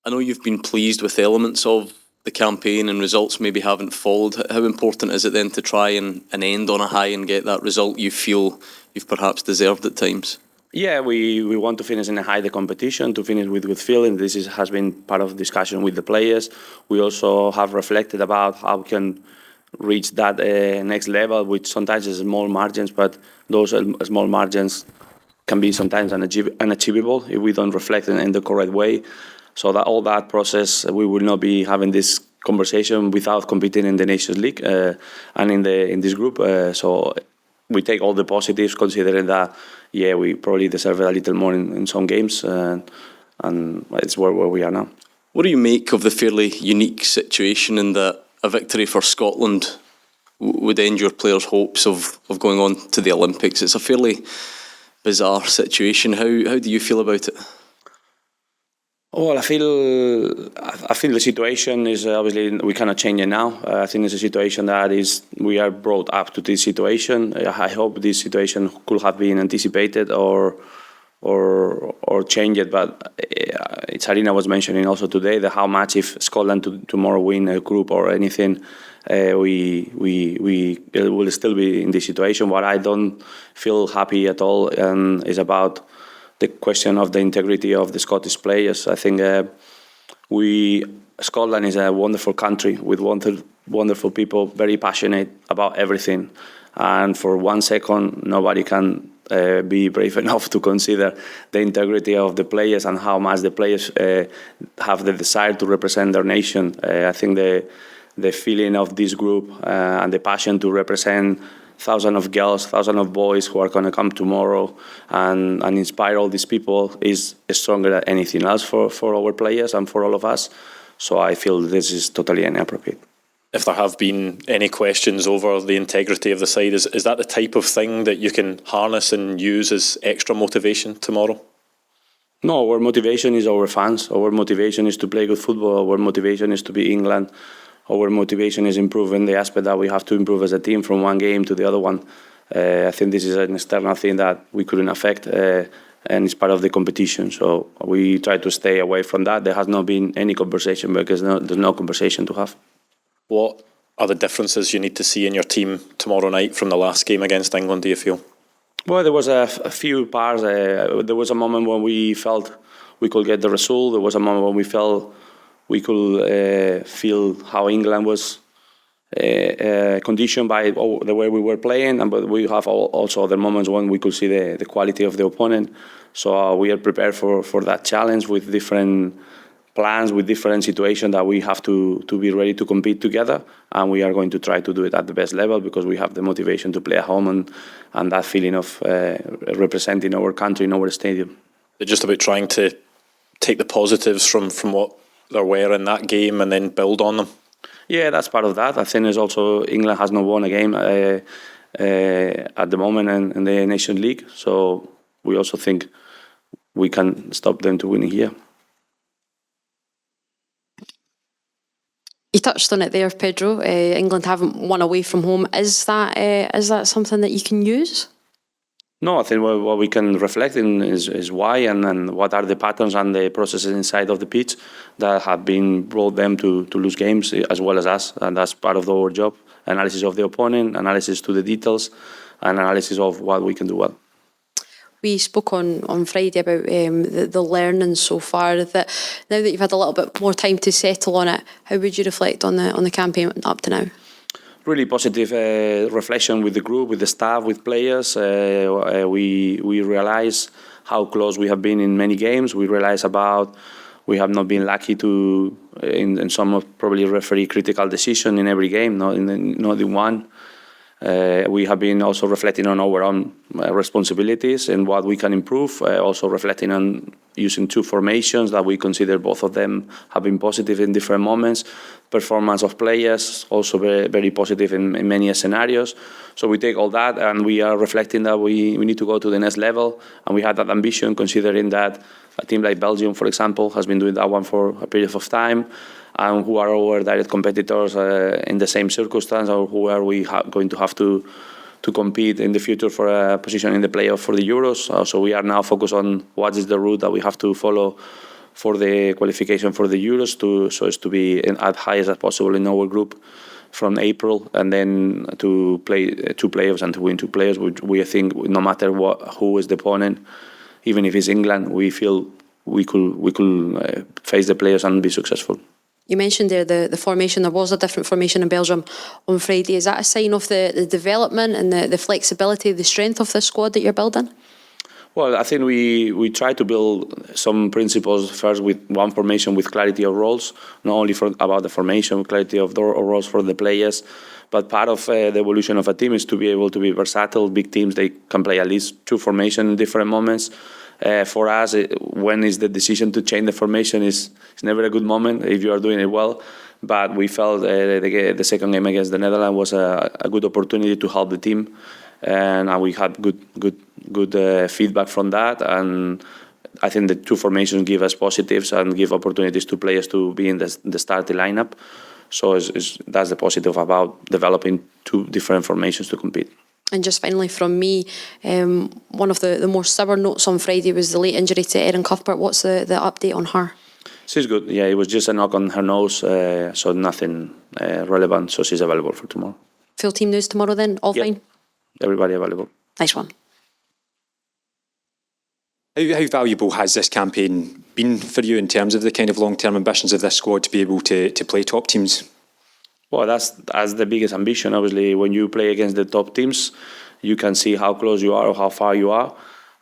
I know you've been pleased with elements of the campaign and results maybe haven't followed. How important is it then to try and end on a high and get that result you feel you've perhaps deserved at times? Yeah, we want to finish in a high the competition, to finish with good feeling. Has been part of discussion with the players. We also have reflected about how we can reach that next level, which sometimes is small margins, but those small margins can be sometimes unachievable if we don't reflect in the correct way. So that all that process, we will not be having this conversation without competing in the Nations League and in this group. So we take all the positives, considering that we probably deserve a little more in some games, and it's where we are now. What do you make of the fairly unique situation in that a victory for Scotland would end your players' hopes of going on to the Olympics? It's a fairly bizarre situation. How do you feel about it? Well, I feel the situation is obviously we cannot change it now. I think it's a situation that we are brought up to this situation. I hope this situation could have been anticipated or change it, but Sarina was mentioning also today that how much if Scotland tomorrow win a group or anything, we will still be in this situation. What I don't feel happy at all is about the question of the integrity of the Scottish players. I think Scotland is a wonderful country with wonderful people, very passionate about everything, and for 1 second nobody can be brave enough to consider the integrity of the players and how much the players have the desire to represent their nation. I think the feeling of this group and the passion to represent thousands of girls, thousands of boys who are going to come tomorrow and inspire all these people is stronger than anything else for our players and for all of us. So I feel this is totally inappropriate. If there have been any questions over the integrity of the side, is that the type of thing that you can harness and use as extra motivation tomorrow? No, our motivation is our fans. Our motivation is to play good football. Our motivation is to be England. Our motivation is improving the aspect that we have to improve as a team from one game to the other one. I think this is an external thing that we couldn't affect, and it's part of the competition. So we try to stay away from that. There has not been any conversation because there's no conversation to have. What are the differences you need to see in your team tomorrow night from the last game against England, do you feel? Well, there was a few parts. There was a moment when we felt we could get the result. There was a moment when we felt we could feel how England was conditioned by the way we were playing, but we have also other moments when we could see the quality of the opponent. So we are prepared for that challenge with different plans, with different situations that we have to be ready to compete together, and we are going to try to do it at the best level because we have the motivation to play at home and that feeling of representing our country in our stadium. It's just about trying to take the positives from what there were in that game and then build on them. Yeah, that's part of that. I think there's also England has not won a game at the moment in the Nations League, so we also think we can stop them to winning here. You touched on it there, Pedro. England haven't won away from home. Is that something that you can use? No, I think what we can reflect in is why and what are the patterns and the processes inside of the pitch that have brought them to lose games as well as us, and that's part of our job. Analysis of the opponent, analysis to the details, and analysis of what we can do well. We spoke on Friday about the learning so far. That now that you've had a little bit more time to settle on it, how would you reflect on the campaign up to now? Really positive reflection with the group, with the staff, with players. We realize how close we have been in many games. We realize we have not been lucky in some of probably referee critical decision in every game, not in one. We have been also reflecting on our own responsibilities and what we can improve, also reflecting on using two formations that we consider both of them have been positive in different moments. Performance of players also very, very positive in many scenarios. So we take all that and we are reflecting that we need to go to the next level, and we had that ambition considering that a team like Belgium, for example, has been doing that one for a period of time, and who are our direct competitors in the same circumstance, or who are we going to have to compete in the future for a position in the playoff for the Euros. So we are now focused on what is the route that we have to follow for the qualification for the Euros, so as to be as high as possible in our group from April, and then to play 2 playoffs and to win 2 playoffs. We think no matter who is the opponent, even if it's England, we feel we could face the players and be successful. You mentioned there the formation. There was a different formation in Belgium on Friday. Is that a sign of the development and the flexibility, the strength of the squad that you're building? Well, I think we try to build some principles first with one formation with clarity of roles, not only about the formation, clarity of the roles for the players, but part of the evolution of a team is to be able to be versatile. Big teams, they can play at least 2 formations in different moments. For us, when is the decision to change the formation is never a good moment if you are doing it well. But we felt the second game against the Netherlands was a good opportunity to help the team, and we had good feedback from that. And I think the 2 formations give us positives and give opportunities to players to be in the starting lineup. So that's the positive about developing 2 different formations to compete. And just finally from me, one of the more sour notes on Friday was the late injury to Erin Cuthbert. What's the update on her? She's good. Yeah, it was just a knock on her nose, so nothing relevant. So she's available for tomorrow. Full team news tomorrow then? All fine? Everybody available. Nice one. How valuable has this campaign been for you in terms of the kind of long-term ambitions of this squad to be able to play top teams? Well, that's the biggest ambition. Obviously, when you play against the top teams, you can see how close you are or how far you are.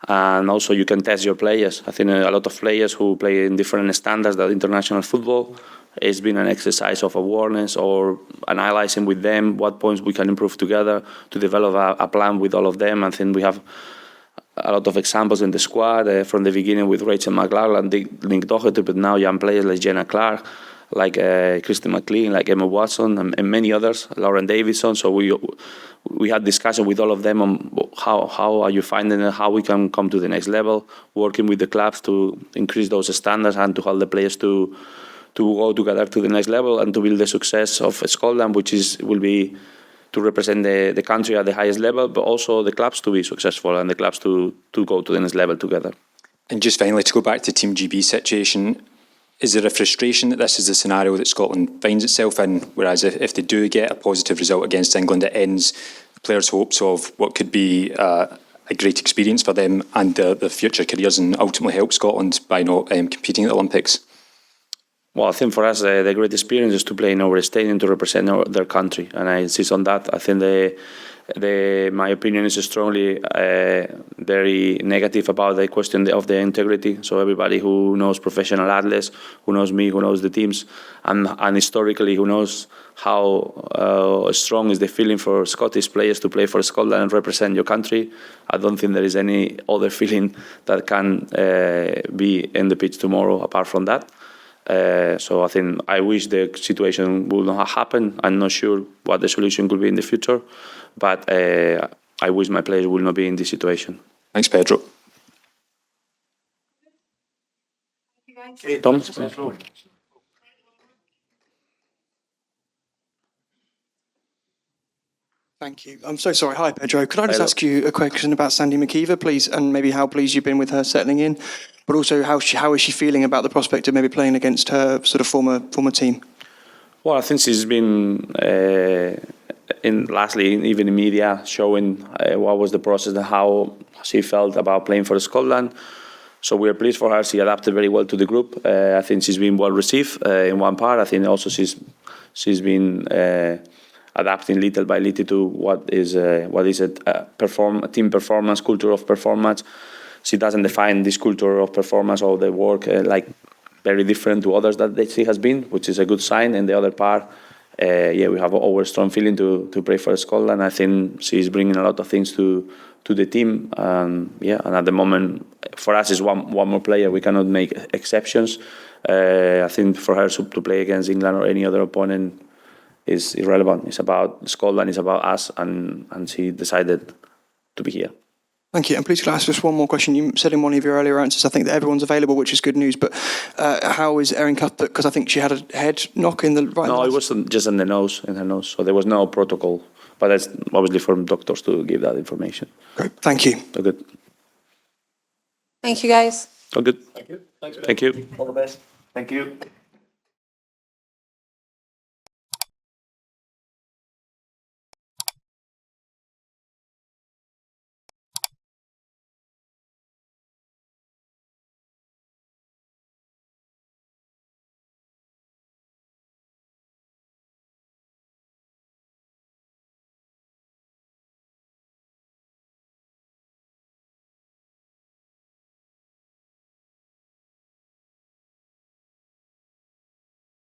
And also you can test your players. I think a lot of players who play in different standards than international football, it's been an exercise of awareness or analyzing with them what points we can improve together to develop a plan with all of them. I think we have a lot of examples in the squad from the beginning with Rachel McLaren, Link Doherty, but now young players like Jenna Clark, like Kristen McLean, like Emma Watson, and many others, Lauren Davidson. So we had discussion with all of them on how are you finding it, how we can come to the next level, working with the clubs to increase those standards and to help the players to go together to the next level and to build the success of Scotland, which will be to represent the country at the highest level, but also the clubs to be successful and the clubs to go to the next level together. And just finally, to go back to Team GB situation, is there a frustration that this is the scenario that Scotland finds itself in, whereas if they do get a positive result against England, it ends players' hopes of what could be a great experience for them and their future careers, and ultimately help Scotland by not competing at the Olympics? Well, I think for us, the great experience is to play in our stadium to represent their country, and I insist on that. I think my opinion is strongly very negative about the question of the integrity. So everybody who knows professional athletes, who knows me, who knows the teams, and historically who knows how strong is the feeling for Scottish players to play for Scotland and represent your country, I don't think there is any other feeling that can be in the pitch tomorrow apart from that. So I wish the situation would not happen. I'm not sure what the solution could be in the future, but I wish my players will not be in this situation. Thanks, Pedro. Tom? Thank you. I'm so sorry. Hi, Pedro. Could I just ask you a question about Sandy McKeever, please, and maybe how pleased you've been with her settling in, but also how is she feeling about the prospect of maybe playing against her sort of former team? Well, I think she's been lastly, even in media, showing what was the process and how she felt about playing for Scotland. So we are pleased for her. She adapted very well to the group. I think she's been well received in one part. I think also she's been adapting little by little to what is a team performance, culture of performance. She doesn't define this culture of performance or the work like very different to others that she has been, which is a good sign. And the other part, we have our strong feeling to play for Scotland. I think she's bringing a lot of things to the team. And at the moment, for us, it's one more player. We cannot make exceptions. I think for her to play against England or any other opponent is irrelevant. It's about Scotland, it's about us, and she decided to be here. Thank you. And please, could I ask just one more question? You said in one of your earlier answers, I think, that everyone's available, which is good news. But how is Erin Cuthbert? Because I think she had a head knock in the right. No, it was just in her nose. So there was no protocol. But that's obviously for doctors to give that information. Great. Thank you. So good. Thank you, guys. All good. Thank you. Thanks, Thank you. All the best. Thank you.